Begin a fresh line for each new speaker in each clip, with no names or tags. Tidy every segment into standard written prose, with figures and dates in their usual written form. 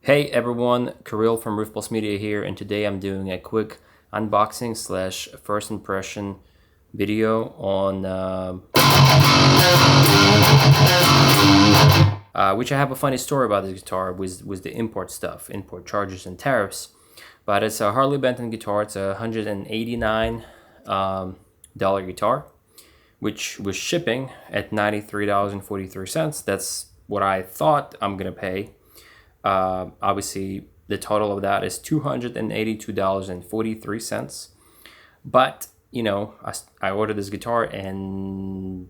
Hey everyone, Kirill from Riff Media here, and today I'm doing a quick unboxing slash first impression video on which I have a funny story about this guitar with the import stuff, import charges and tariffs. But it's a Harley Benton guitar. It's a $189 dollar guitar, which was shipping at $93.43. That's what I thought I'm gonna pay. Obviously, the total of that is $282.43. But, you know, I ordered this guitar and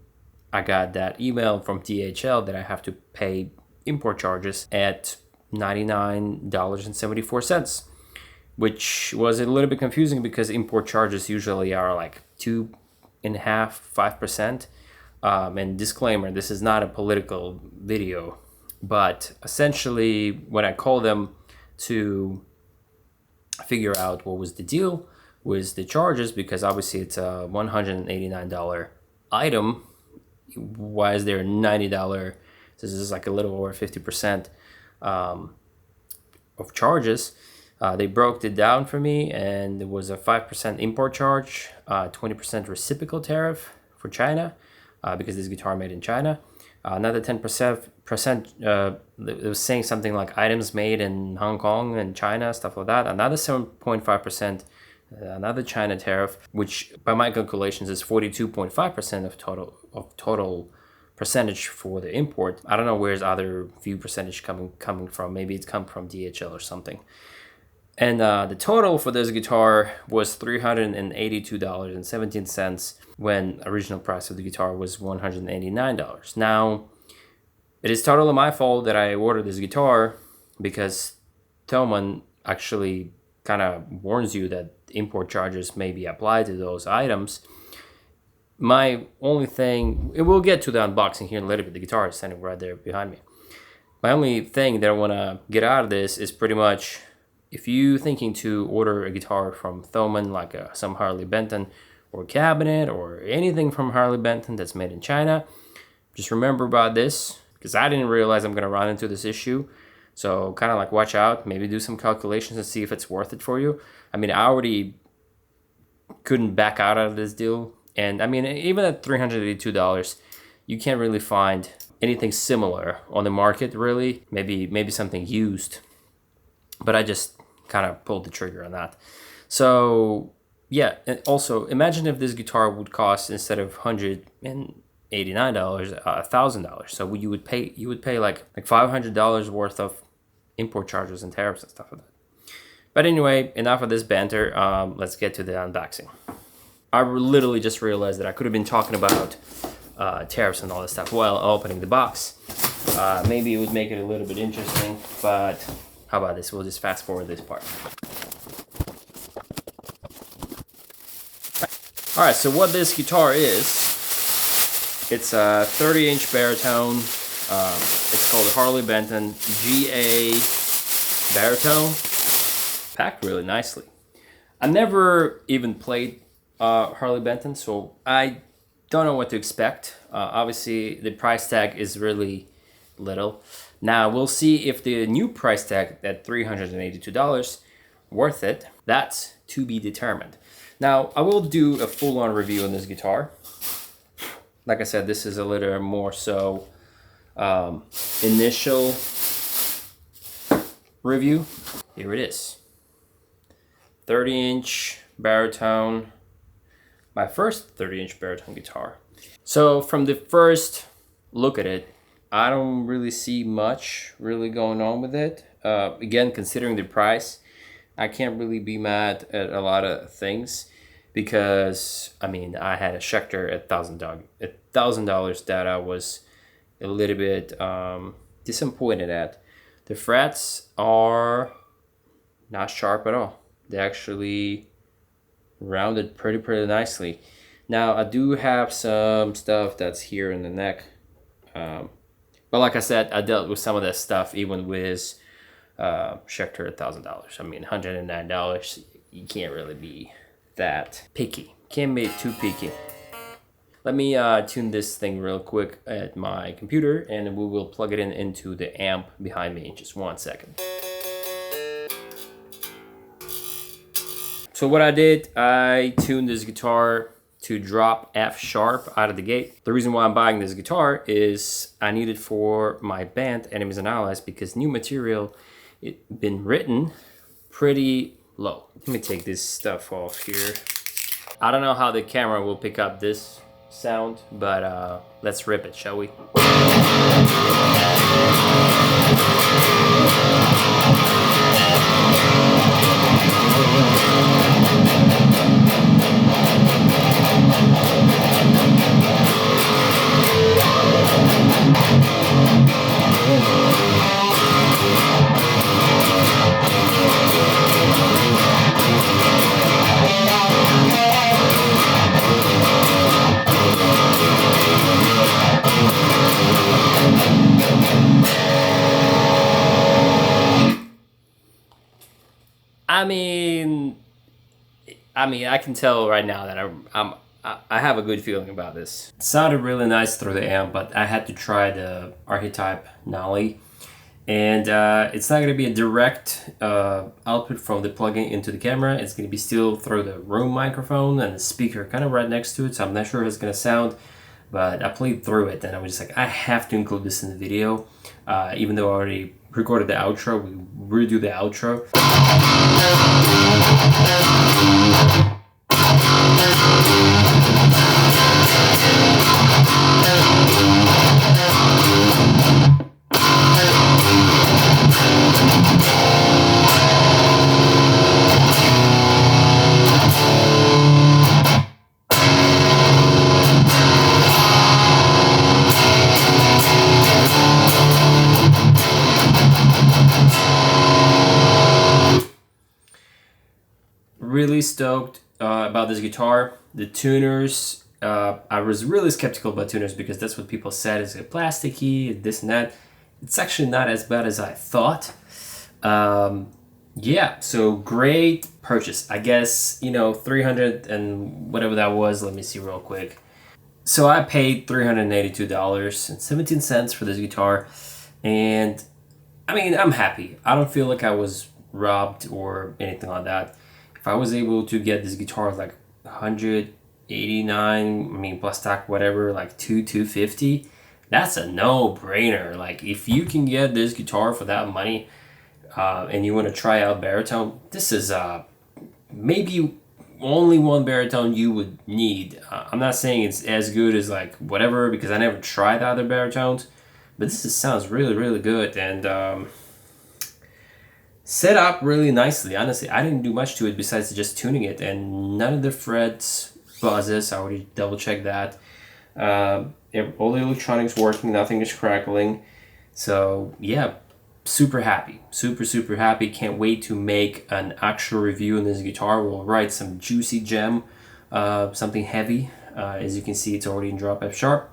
I got that email from DHL that I have to pay import charges at $99.74, which was a little bit confusing because import charges usually are like 2.5–5%. And disclaimer, this is not a political video. But essentially, when I called them to figure out what was the deal with the charges, because obviously it's a $189 item, why is there $90? This is like a little over 50% of charges. They broke it down for me, and it was a 5% import charge, 20% reciprocal tariff for China, because this guitar made in China. Another 10%, it was saying something like items made in Hong Kong and China, stuff like that. Another 7.5%, another China tariff, which by my calculations is 42.5% of total percentage for the import. I don't know where's other few percentage coming from. Maybe it's come from DHL or something. And the total for this guitar was $382.17 when original price of the guitar was $189. Now, it is totally my fault that I ordered this guitar because Thomann actually kind of warns you that import charges may be applied to those items. My only thing, we'll get to the unboxing here in a little bit. The guitar is standing right there behind me. My only thing that I want to get out of this is pretty much, if you're thinking to order a guitar from Thomann, like some Harley Benton or cabinet or anything from Harley Benton that's made in China, just remember about this, because I didn't realize I'm going to run into this issue. So kind of like watch out, maybe do some calculations and see if it's worth it for you. I mean, I already couldn't back out of this deal. And I mean, even at $382, you can't really find anything similar on the market, really. Maybe something used. But I just kind of pulled the trigger on that. So yeah, and also imagine if this guitar would cost, instead of $189, $1,000. So you would pay like $500 worth of import charges and tariffs and stuff like that. But anyway, enough of this banter. Let's get to the unboxing. I literally just realized that I could have been talking about tariffs and all this stuff while opening the box. Maybe it would make it a little bit interesting, but how about this? We'll just fast forward this part. All right, so what this guitar is, it's a 30-inch baritone. It's called Harley Benton JA Baritone. Packed really nicely. I never even played Harley Benton, so I don't know what to expect. Obviously, the price tag is really little. Now, we'll see if the new price tag at $382 worth it. That's to be determined. Now, I will do a full-on review on this guitar. Like I said, this is a little more so initial review. Here it is. 30-inch baritone. My first 30-inch baritone guitar. So from the first look at it, I don't really see much really going on with it. Again, considering the price, I can't really be mad at a lot of things because, I mean, I had a Schecter at $1,000 that I was a little bit disappointed at. The frets are not sharp at all. They actually rounded pretty nicely. Now, I do have some stuff that's here in the neck. But like I said, I dealt with some of that stuff even with Schecter at $1,000. I mean, $109, you can't really be that picky. Can't be too picky. Let me tune this thing real quick at my computer, and we will plug it into the amp behind me in just 1 second. So what I did, I tuned this guitar to drop F sharp out of the gate. The reason why I'm buying this guitar is I need it for my band, Enemies and Allies, because new material, it been written pretty low. Let me take this stuff off here. I don't know how the camera will pick up this sound, but let's rip it, shall we? I mean, I can tell right now that I have a good feeling about this. It sounded really nice through the amp, but I had to try the Archetype Nolly, and it's not going to be a direct output from the plugin into the camera. It's going to be still through the room microphone and the speaker kind of right next to it, so I'm not sure how it's going to sound. But I played through it, and I was just like, I have to include this in the video, even though I already recorded the outro. We redo the outro. Really stoked about this guitar. The tuners, I was really skeptical about tuners because that's what people said is plasticky, this and that. It's actually not as bad as I thought. Yeah, so great purchase. I guess, you know, 300 and whatever that was. Let me see real quick. So I paid $382.17 for this guitar, and I mean, I'm happy. I don't feel like I was robbed or anything like that. If I was able to get this guitar like 189, I mean plus tax, whatever, like 250, that's a no-brainer. Like if you can get this guitar for that money, and you want to try out baritone, this is maybe only one baritone you would need. I'm not saying it's as good as like whatever, because I never tried the other baritones, but sounds really good, and set up really nicely. Honestly, I didn't do much to it besides just tuning it, and none of the frets buzzes. I already double checked that. All the electronics working, nothing is crackling. So yeah, super happy, super happy. Can't wait to make an actual review on this guitar. We'll write some juicy gem, something heavy. As you can see, it's already in drop F sharp.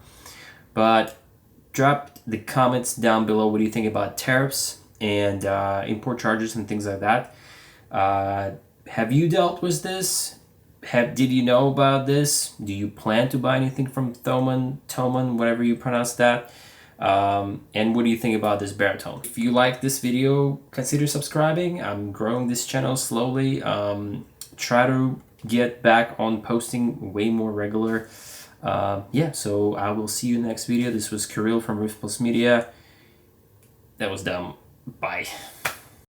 But drop the comments down below. What do you think about tariffs and import charges and things like that? Have you dealt with this? Did you know about this? Do you plan to buy anything from Thomann, whatever you pronounce that? And what do you think about this baritone? If you like this video, consider subscribing. I'm growing this channel slowly. Try to get back on posting way more regular. Yeah, so I will see you in the next video. This was Kirill from Riff Plus Media. That was dumb. Bye.